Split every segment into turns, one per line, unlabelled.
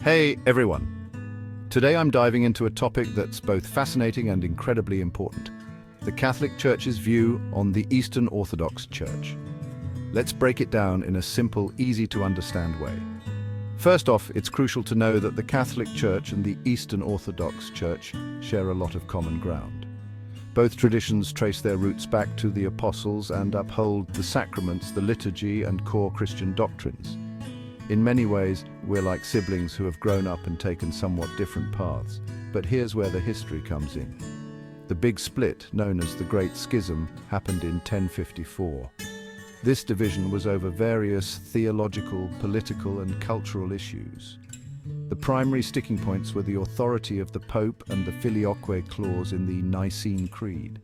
Hey everyone! Today I'm diving into a topic that's both fascinating and incredibly important: the Catholic Church's view on the Eastern Orthodox Church. Let's break it down in a simple, easy-to-understand way. First off, it's crucial to know that the Catholic Church and the Eastern Orthodox Church share a lot of common ground. Both traditions trace their roots back to the Apostles and uphold the sacraments, the liturgy, and core Christian doctrines. In many ways, we're like siblings who have grown up and taken somewhat different paths. But here's where the history comes in. The big split, known as the Great Schism, happened in 1054. This division was over various theological, political, and cultural issues. The primary sticking points were the authority of the Pope and the Filioque clause in the Nicene Creed.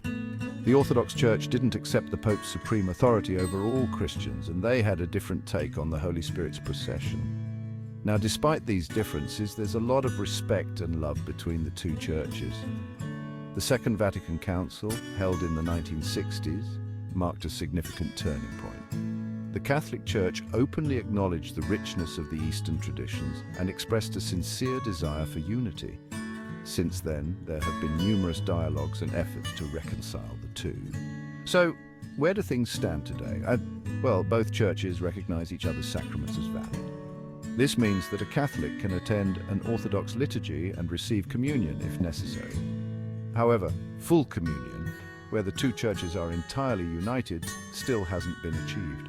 The Orthodox Church didn't accept the Pope's supreme authority over all Christians, and they had a different take on the Holy Spirit's procession. Now, despite these differences, there's a lot of respect and love between the two churches. The Second Vatican Council, held in the 1960s, marked a significant turning point. The Catholic Church openly acknowledged the richness of the Eastern traditions and expressed a sincere desire for unity. Since then, there have been numerous dialogues and efforts to reconcile the two. So, where do things stand today? Well, both churches recognize each other's sacraments as valid. This means that a Catholic can attend an Orthodox liturgy and receive communion if necessary. However, full communion, where the two churches are entirely united, still hasn't been achieved.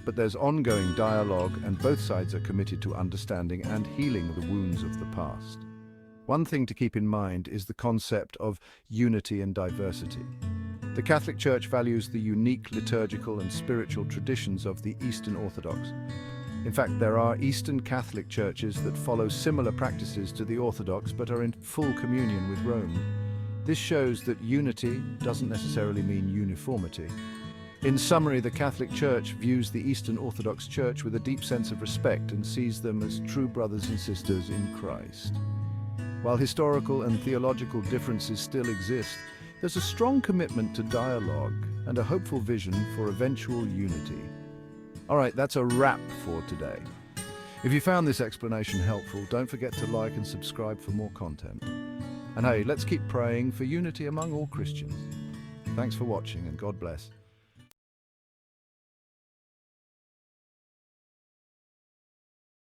But there's ongoing dialogue, and both sides are committed to understanding and healing the wounds of the past. One thing to keep in mind is the concept of unity and diversity. The Catholic Church values the unique liturgical and spiritual traditions of the Eastern Orthodox. In fact, there are Eastern Catholic churches that follow similar practices to the Orthodox but are in full communion with Rome. This shows that unity doesn't necessarily mean uniformity. In summary, the Catholic Church views the Eastern Orthodox Church with a deep sense of respect and sees them as true brothers and sisters in Christ. While historical and theological differences still exist, there's a strong commitment to dialogue and a hopeful vision for eventual unity. All right, that's a wrap for today. If you found this explanation helpful, don't forget to like and subscribe for more content. And hey, let's keep praying for unity among all Christians. Thanks for watching, and God bless.